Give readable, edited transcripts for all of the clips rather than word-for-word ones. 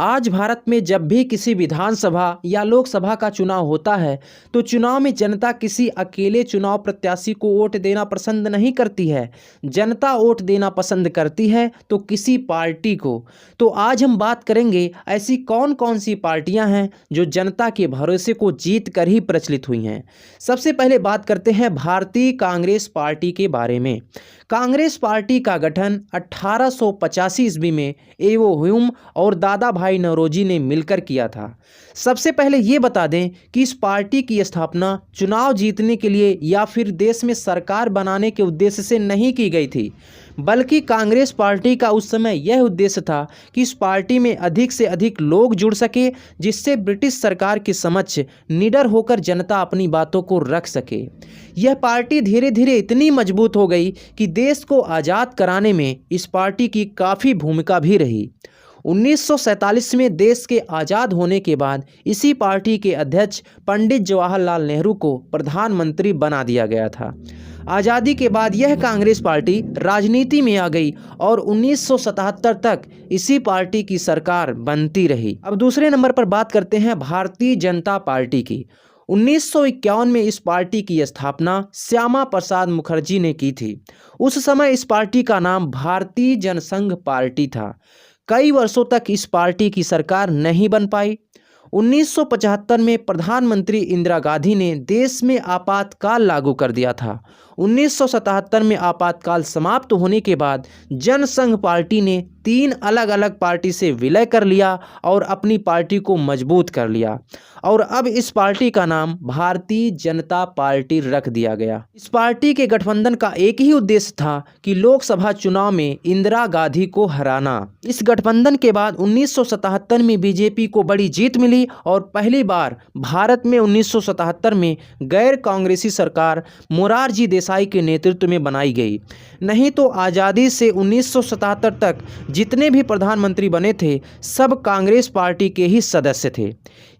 आज भारत में जब भी किसी विधानसभा या लोकसभा का चुनाव होता है तो चुनाव में जनता किसी अकेले चुनाव प्रत्याशी को वोट देना पसंद नहीं करती है। जनता वोट देना पसंद करती है तो किसी पार्टी को। तो आज हम बात करेंगे ऐसी कौन कौन सी पार्टियां हैं जो जनता के भरोसे को जीत कर ही प्रचलित हुई हैं। सबसे पहले बात करते हैं भारतीय कांग्रेस पार्टी के बारे में। कांग्रेस पार्टी का गठन 1885 ईस्वी में एवो ह्यूम और दादा भाई नौरोजी ने मिलकर किया था। सबसे पहले ये बता दें कि इस पार्टी की स्थापना चुनाव जीतने के लिए या फिर देश में सरकार बनाने के उद्देश्य से नहीं की गई थी, बल्कि कांग्रेस पार्टी का उस समय यह उद्देश्य था कि इस पार्टी में अधिक से अधिक लोग जुड़ सके, जिससे ब्रिटिश सरकार के समक्ष निडर होकर जनता अपनी बातों को रख सके। यह पार्टी धीरे धीरे इतनी मजबूत हो गई कि देश को आज़ाद कराने में इस पार्टी की काफ़ी भूमिका भी रही। 1947 में देश के आज़ाद होने के बाद इसी पार्टी के अध्यक्ष पंडित जवाहरलाल नेहरू को प्रधानमंत्री बना दिया गया था। आज़ादी के बाद यह कांग्रेस पार्टी राजनीति में आ गई और 1977 तक इसी पार्टी की सरकार बनती रही। अब दूसरे नंबर पर बात करते हैं भारतीय जनता पार्टी की। 1951 में इस पार्टी की स्थापना श्यामा प्रसाद मुखर्जी ने की थी। उस समय इस पार्टी का नाम भारतीय जनसंघ पार्टी था। कई वर्षों तक इस पार्टी की सरकार नहीं बन पाई। 1975 में प्रधानमंत्री इंदिरा गांधी ने देश में आपातकाल लागू कर दिया था। 1977 में आपातकाल समाप्त होने के बाद जनसंघ पार्टी ने 3 अलग अलग पार्टी से विलय कर लिया और अपनी पार्टी को मजबूत कर लिया और अब इस पार्टी का नाम भारतीय जनता पार्टी रख दिया गया। इस पार्टी के गठबंधन का एक ही उद्देश्य था कि लोकसभा चुनाव में इंदिरा गांधी को हराना। इस गठबंधन के बाद 1977 में बीजेपी को बड़ी जीत मिली और पहली बार भारत में 1977 में गैर कांग्रेसी सरकार मोरारजी देसाई के नेतृत्व में बनाई गई। नहीं तो आज़ादी से 1977 तक जितने भी प्रधानमंत्री बने थे सब कांग्रेस पार्टी के ही सदस्य थे।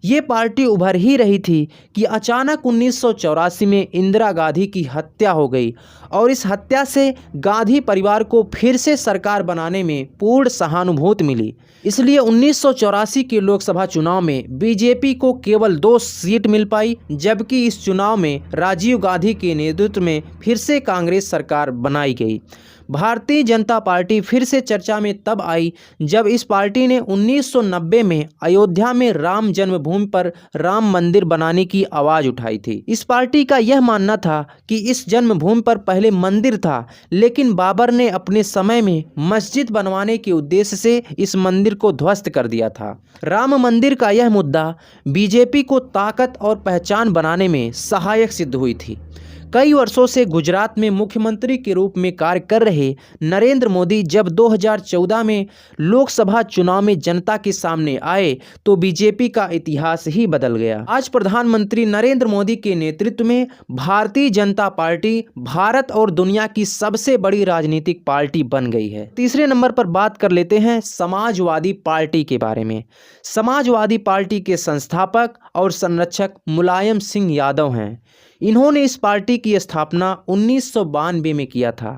ये पार्टी उभर ही रही थी कि अचानक 1984 में इंदिरा गांधी की हत्या हो गई और इस हत्या से गांधी परिवार को फिर से सरकार बनाने में पूर्ण सहानुभूति मिली। इसलिए 1984 के लोकसभा चुनाव में बीजेपी को केवल 2 सीट मिल पाई, जबकि इस चुनाव में राजीव गांधी के नेतृत्व में फिर से कांग्रेस सरकार बनाई गई। भारतीय जनता पार्टी फिर से चर्चा में तब आई जब इस पार्टी ने 1990 में अयोध्या में राम जन्मभूमि पर राम मंदिर बनाने की आवाज़ उठाई थी। इस पार्टी का यह मानना था कि इस जन्मभूमि पर पहले मंदिर था, लेकिन बाबर ने अपने समय में मस्जिद बनवाने के उद्देश्य से इस मंदिर को ध्वस्त कर दिया था। राम मंदिर का यह मुद्दा बीजेपी को ताकत और पहचान बनाने में सहायक सिद्ध हुई थी। कई वर्षों से गुजरात में मुख्यमंत्री के रूप में कार्य कर रहे नरेंद्र मोदी जब 2014 में लोकसभा चुनाव में जनता के सामने आए तो बीजेपी का इतिहास ही बदल गया। आज प्रधानमंत्री नरेंद्र मोदी के नेतृत्व में भारतीय जनता पार्टी भारत और दुनिया की सबसे बड़ी राजनीतिक पार्टी बन गई है। तीसरे नंबर पर बात कर लेते हैं समाजवादी पार्टी के बारे में। समाजवादी पार्टी के संस्थापक और संरक्षक मुलायम सिंह यादव हैं। इन्होंने इस पार्टी की स्थापना 1992 में किया था।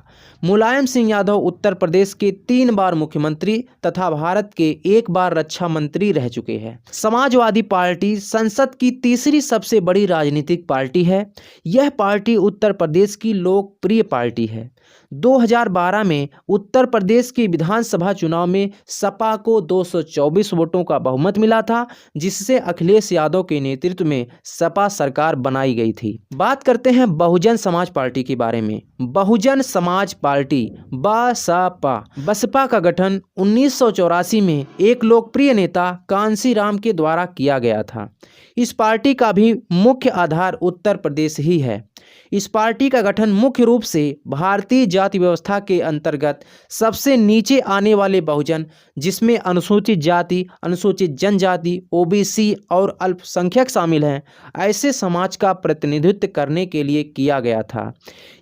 मुलायम सिंह यादव उत्तर प्रदेश के 3 बार मुख्यमंत्री तथा भारत के 1 बार रक्षा मंत्री रह चुके हैं। समाजवादी पार्टी संसद की तीसरी सबसे बड़ी राजनीतिक पार्टी है। यह पार्टी उत्तर प्रदेश की लोकप्रिय पार्टी है। 2012 में उत्तर प्रदेश के विधानसभा चुनाव में सपा को 224 वोटों का बहुमत मिला था, जिससे अखिलेश यादव के नेतृत्व में सपा सरकार बनाई गई थी। बात करते हैं बहुजन समाज पार्टी के बारे में। बहुजन समाज पार्टी बसपा का गठन 1984 में एक लोकप्रिय नेता कांशीराम के द्वारा किया गया था। इस पार्टी का भी मुख्य आधार उत्तर प्रदेश ही है। इस पार्टी का गठन मुख्य रूप से भारतीय जाति व्यवस्था के अंतर्गत सबसे नीचे आने वाले बहुजन, जिसमें अनुसूचित जाति, अनुसूचित जनजाति, ओबीसी और अल्पसंख्यक शामिल हैं, ऐसे समाज का प्रतिनिधित्व करने के लिए किया गया था।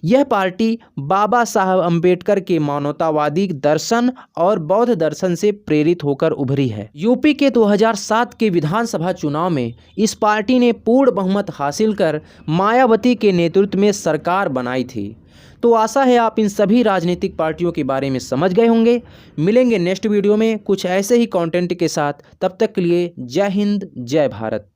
यह पार्टी बाबा साहब अम्बेडकर के मानवतावादी दर्शन और बौद्ध दर्शन से प्रेरित होकर उभरी है। यूपी के 2007 के विधानसभा चुनाव में इस पार्टी ने पूर्ण बहुमत हासिल कर मायावती के नेतृत्व में सरकार बनाई थी। तो आशा है आप इन सभी राजनीतिक पार्टियों के बारे में समझ गए होंगे। मिलेंगे नेक्स्ट वीडियो में कुछ ऐसे ही कंटेंट के साथ। तब तक के लिए जय हिंद, जय भारत।